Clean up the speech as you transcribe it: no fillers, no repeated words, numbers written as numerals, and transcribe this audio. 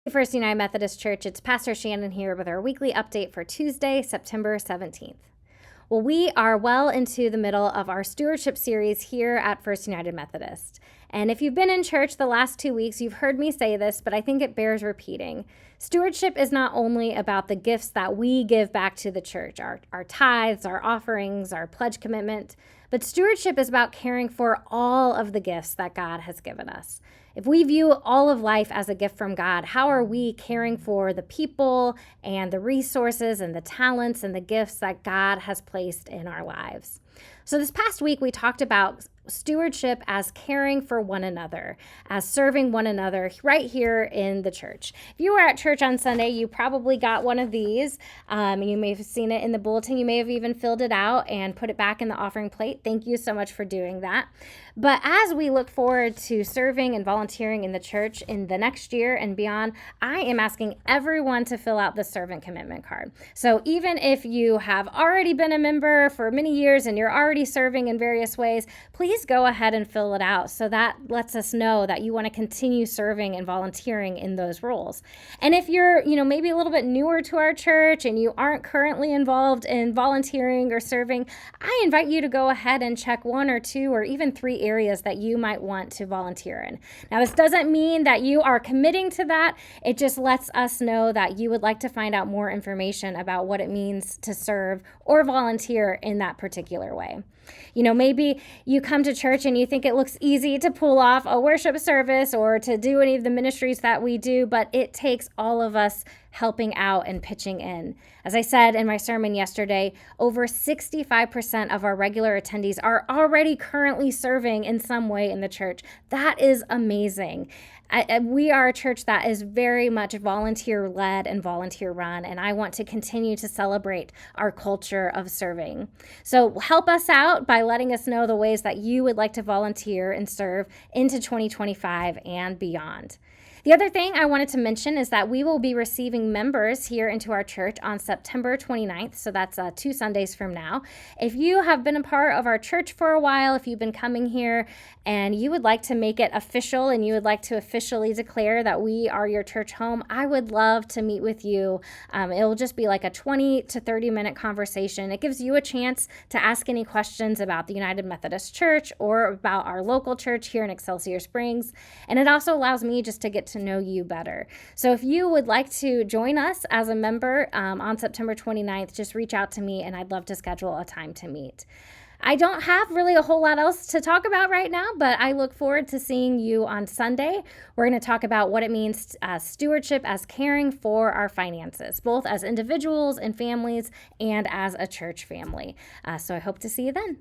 First United Methodist Church, it's Pastor Shannon here with our weekly update for Tuesday, September 17th. Well, we are well into the middle of our stewardship series here at First United Methodist. And if you've been in church the last 2 weeks, you've heard me say this, but I think it bears repeating. Stewardship is not only about the gifts that we give back to the church, our tithes, our offerings, our pledge commitment, but stewardship is about caring for all of the gifts that God has given us. If we view all of life as a gift from God, how are we caring for the people and the resources and the talents and the gifts that God has placed in our lives? So this past week, we talked about stewardship as caring for one another, as serving one another right here in the church. If you were at church on Sunday, you probably got one of these. You may have seen it in the bulletin. You may have even filled it out and put it back in the offering plate. Thank you so much for doing that. But as we look forward to serving and volunteering in the church in the next year and beyond, I am asking everyone to fill out the servant commitment card. So even if you have already been a member for many years and you're already serving in various ways, please go ahead and fill it out. So that lets us know that you want to continue serving and volunteering in those roles. And if you're, maybe a little bit newer to our church and you aren't currently involved in volunteering or serving, I invite you to go ahead and check 1 or 2 or even 3 areas that you might want to volunteer in. Now, this doesn't mean that you are committing to that. It just lets us know that you would like to find out more information about what it means to serve or volunteer in that particular way. Maybe you come to church and you think it looks easy to pull off a worship service or to do any of the ministries that we do, but it takes all of us helping out and pitching in. As I said in my sermon yesterday, over 65% of our regular attendees are already currently serving in some way in the church. That is amazing. We are a church that is very much volunteer-led and volunteer-run, and I want to continue to celebrate our culture of serving. So help us out by letting us know the ways that you would like to volunteer and serve into 2025 and beyond. The other thing I wanted to mention is that we will be receiving members here into our church on September 29th, so that's 2 Sundays from now. If you have been a part of our church for a while, if you've been coming here and you would like to make it official and you would like to officially declare that we are your church home, I would love to meet with you. It will just be like a 20 to 30-minute conversation. It gives you a chance to ask any questions about the United Methodist Church or about our local church here in Excelsior Springs, and it also allows me just to get to know you better. So if you would like to join us as a member on September 29th, just reach out to me and I'd love to schedule a time to meet. I don't have really a whole lot else to talk about right now, but I look forward to seeing you on Sunday. We're going to talk about what it means as stewardship, as caring for our finances, both as individuals and families and as a church family. So I hope to see you then.